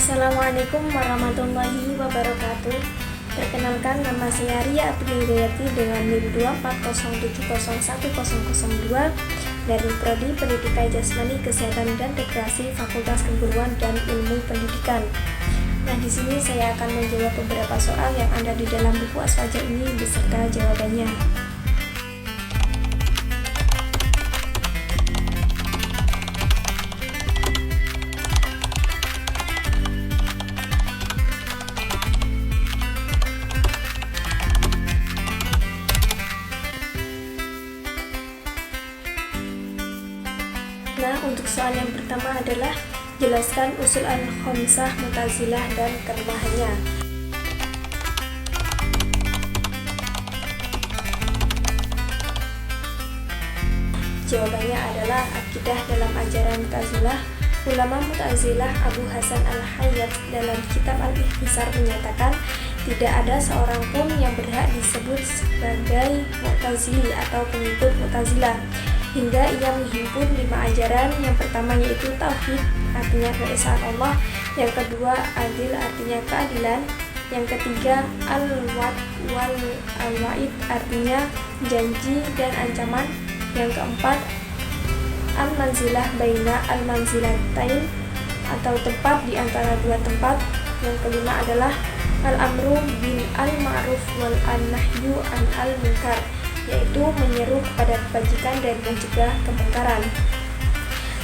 Assalamualaikum warahmatullahi wabarakatuh. Perkenalkan, nama saya Ria Abdulhidayati dengan NIM 240701002 dari Prodi Pendidikan Jasmani Kesehatan dan Rekreasi Fakultas Keguruan dan Ilmu Pendidikan. Nah, di sini saya akan menjawab beberapa soal yang ada di dalam buku Aswaja ini beserta jawabannya. Nah, untuk soal yang pertama adalah jelaskan usul al-khamsah Mu'tazilah dan kelemahannya. Jawabannya adalah akidah dalam ajaran Mu'tazilah. Ulama Mu'tazilah Abu Hasan al-Hayyat dalam kitab Al-Ihtisar menyatakan tidak ada seorang pun yang berhak disebut sebagai Mu'tazili atau pengikut Mu'tazilah hingga ia menghimpun 5 ajaran. Yang pertama yaitu Tauhid, artinya keesaan Allah. Yang kedua Adil, artinya keadilan. Yang ketiga Al-Wa'd wal Al-Wa'id, artinya janji dan ancaman. Yang keempat Al-Manzilah baina Al-Manzilatain, atau tempat di antara dua tempat. Yang kelima adalah Al-Amru bil Al-Ma'ruf wal An-Nahyu an Al-Munkar, yaitu menyeru kepada kebajikan dan mencegah kemungkaran.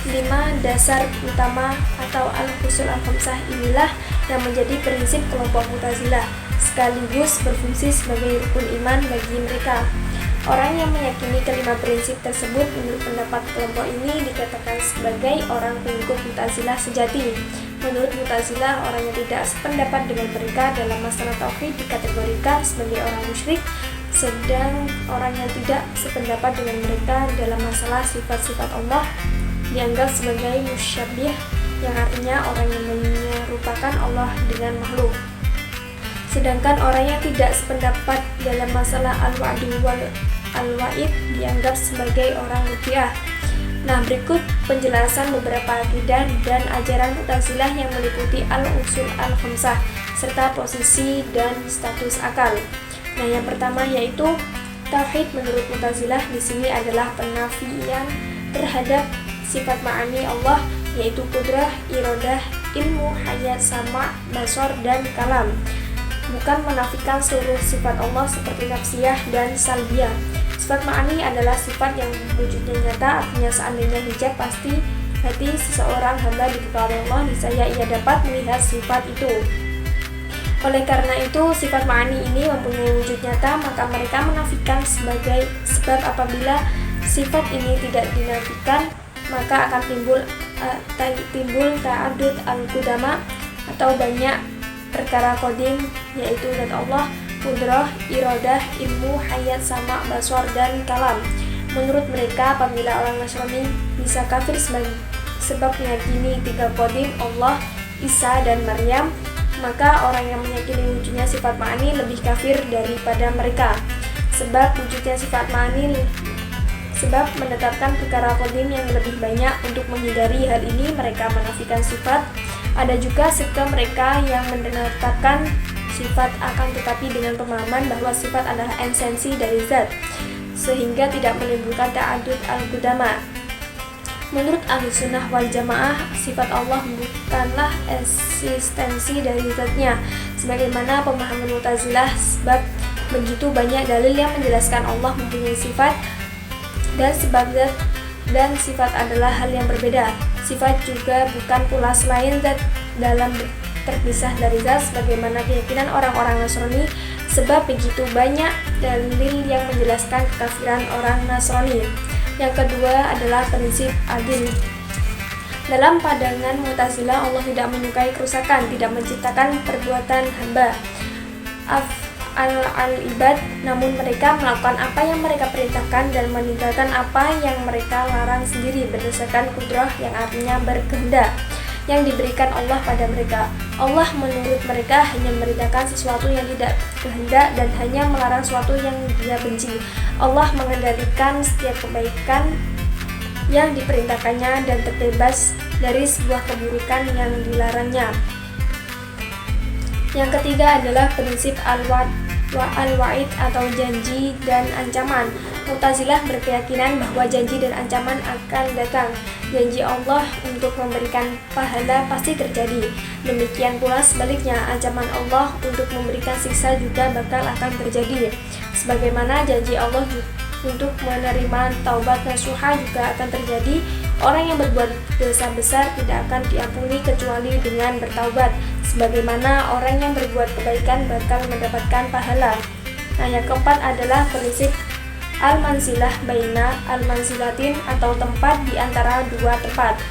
5 dasar utama atau al-usul al-khamsah inilah yang menjadi prinsip kelompok Mu'tazilah, sekaligus berfungsi sebagai rukun iman bagi mereka. Orang yang meyakini kelima prinsip tersebut menurut pendapat kelompok ini dikatakan sebagai orang pengikut Mu'tazilah sejati. Menurut Mu'tazilah, orang yang tidak sependapat dengan mereka dalam masalah tauhid dikategorikan sebagai orang musyrik, sedang orang yang tidak sependapat dengan mereka dalam masalah sifat-sifat Allah dianggap sebagai musyabbih, yang artinya orang yang menyerupakan Allah dengan makhluk. Sedangkan orang yang tidak sependapat dalam masalah al-wa'du wal al-wa'id dianggap sebagai orang Murji'ah. Nah, berikut penjelasan beberapa akidah dan ajaran Mu'tazilah yang meliputi al-usul al-khamsah serta posisi dan status akal. Nah, yang pertama yaitu Tauhid. Menurut Mu'tazilah di sini adalah penafian terhadap sifat ma'ani Allah, yaitu kudrah, iradah, ilmu, hayat, sama, basar, dan kalam. Bukan menafikan seluruh sifat Allah seperti nafsiyah dan salbiyah. Sifat ma'ani adalah sifat yang wujudnya nyata, artinya seandainya hijab pasti hati seseorang hamba dibuka oleh Allah, niscaya ia dapat melihat sifat itu. Oleh karena itu, sifat ma'ani ini mempunyai wujud nyata, maka mereka menafikan sebagai sebab apabila sifat ini tidak dinafikan, maka akan timbul ta'adud al-qudama, atau banyak perkara kodim, yaitu zat Allah, kudrah, iradah, ilmu, hayat, sama, basar, dan kalam. Menurut mereka, apabila orang Nasrani bisa kafir sebab meyakini 3 kodim, Allah, Isa, dan Maryam, maka orang yang meyakini wujudnya sifat ma'ani lebih kafir daripada mereka. Sebab wujudnya sifat ma'ani sebab menetapkan perkara kodim yang lebih banyak. Untuk menghindari hal ini, mereka menafikan sifat. Ada juga sekte mereka yang menetapkan sifat, akan tetapi dengan pemahaman bahwa sifat adalah esensi dari zat, sehingga tidak menimbulkan ta'adud al-qudama. Menurut Ahlussunnah wal Jamaah, sifat Allah bukanlah eksistensi dari zatnya, sebagaimana pemahaman Mu'tazilah, sebab begitu banyak dalil yang menjelaskan Allah mempunyai sifat dan sebab zat dan sifat adalah hal yang berbeda. Sifat juga bukan pula selain zat dalam terpisah dari zat sebagaimana keyakinan orang-orang Nasrani, sebab begitu banyak dalil yang menjelaskan kekafiran orang Nasrani. Yang kedua adalah prinsip adil. Dalam pandangan Mu'tazilah, Allah tidak menyukai kerusakan, tidak menciptakan perbuatan hamba al-ibad, namun mereka melakukan apa yang mereka perintahkan dan meninggalkan apa yang mereka larang sendiri berdasarkan kudrah, yang artinya berkehendak yang diberikan Allah pada mereka. Allah menurut mereka hanya memerintahkan sesuatu yang tidak kehendak dan hanya melarang sesuatu yang Dia benci. Allah mengendalikan setiap kebaikan yang diperintahkannya dan terbebas dari sebuah keburukan yang dilarangnya. Yang ketiga adalah prinsip al-wa'id atau janji dan ancaman. Mu'tazilah berkeyakinan bahwa janji dan ancaman akan datang. Janji Allah untuk memberikan pahala pasti terjadi. Demikian pula sebaliknya, ancaman Allah untuk memberikan siksa juga bakal akan terjadi. Sebagaimana janji Allah untuk menerima taubat nasuha juga akan terjadi. Orang yang berbuat dosa besar tidak akan diampuni kecuali dengan bertaubat, sebagaimana orang yang berbuat kebaikan bakal mendapatkan pahala. Nah, yang keempat adalah prinsip al-manzilah baina al-manzilatin atau tempat di antara dua tempat.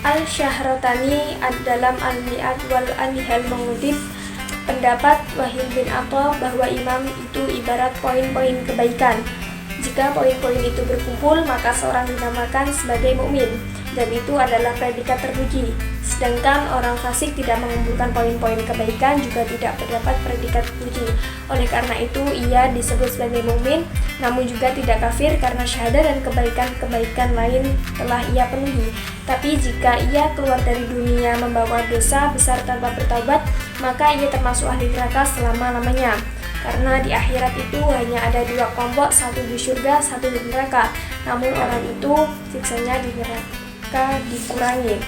Al-Syahratani dalam Al-Mi'ad wal-Anihal mengutip pendapat Wahid bin Atha bahwa iman itu ibarat poin-poin kebaikan. Jika poin-poin itu berkumpul, maka seorang dinamakan sebagai mukmin, dan itu adalah predikat terpuji. Sedangkan orang fasik tidak mengumpulkan poin-poin kebaikan juga tidak mendapat predikat terpuji. Oleh karena itu, ia disebut sebagai mukmin, namun juga tidak kafir karena syahadat dan kebaikan-kebaikan lain telah ia penuhi. Tapi jika ia keluar dari dunia membawa dosa besar tanpa bertaubat, maka ia termasuk ahli neraka selama-lamanya. Karena di akhirat itu hanya ada dua kelompok, satu di surga, satu di neraka. Namun orang itu siksanya di neraka dikurangi.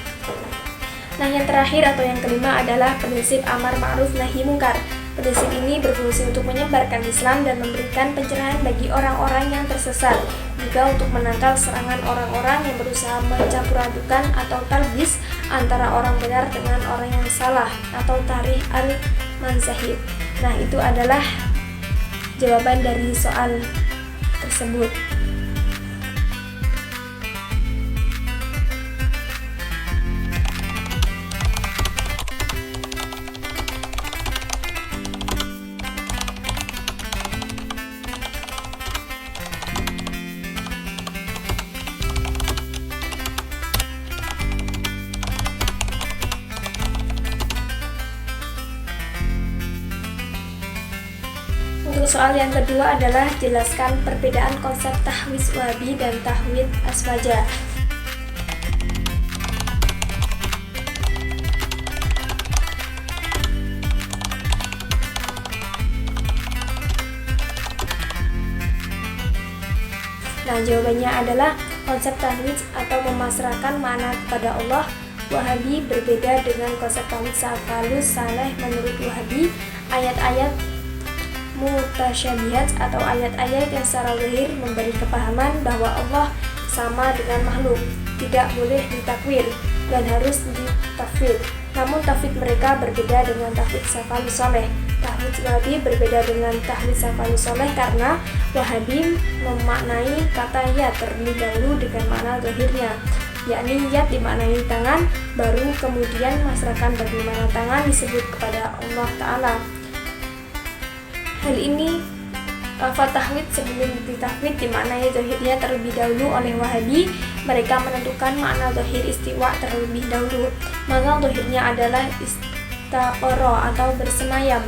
Nah, yang terakhir atau yang kelima adalah prinsip amar ma'ruf nahi mungkar. Prinsip ini berfungsi untuk menyebarkan Islam dan memberikan pencerahan bagi orang-orang yang tersesat, juga untuk menangkal serangan orang-orang yang berusaha mencampur-adukan atau talbis antara orang benar dengan orang yang salah atau tarikh al-manzahib. Nah, itu adalah jawaban dari soal tersebut. Untuk soal yang kedua adalah jelaskan perbedaan konsep tahwidz wahabi dan tahwidz aswaja. Nah, jawabannya adalah konsep tahwidz atau memasrahkan makna kepada Allah. Wahabi berbeda dengan konsep tahwidz salafus saleh. Menurut Wahabi, ayat-ayat mutasyabihat atau ayat-ayat yang secara zahir memberi kepahaman bahwa Allah sama dengan makhluk tidak boleh ditakwil dan harus ditafsir. Namun tafsir mereka berbeda dengan tafsir salafus saleh. Tahwidz Wahabi berbeda dengan tahwidz salafus saleh karena Wahabi memaknai kata yad terlebih dahulu dengan makna zahirnya, yakni yad dimaknai tangan, baru kemudian masrahkan bagaimana tangan disebut kepada Allah Ta'ala. Hal ini lafaz tahwid sebelum ditahwid dimaknai zahirnya terlebih dahulu oleh Wahabi. Mereka menentukan makna zahir istiwa terlebih dahulu. Maka zahirnya adalah istaqara atau bersemayam.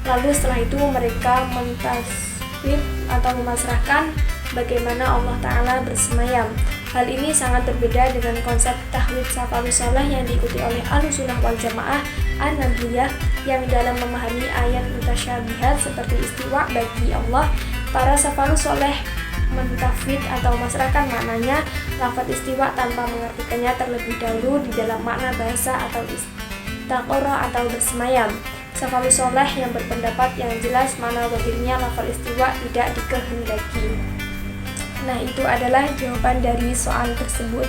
Lalu setelah itu mereka mentaswib atau memasrahkan bagaimana Allah Ta'ala bersemayam. Hal ini sangat berbeda dengan konsep tahwidz salafus saleh yang diikuti oleh Ahlussunnah wal Jamaah An-Nabliyah yang dalam memahami ayat mutasyabihat seperti istiwa bagi Allah. Para salafus saleh mentafwid atau memasrahkan maknanya lafaz istiwa tanpa mengartikannya terlebih dahulu di dalam makna bahasa atau istaqara atau bersemayam. Salafus saleh yang berpendapat yang jelas makna zahirnya lafaz istiwa tidak dikehendaki. Nah, itu adalah jawaban dari soal tersebut.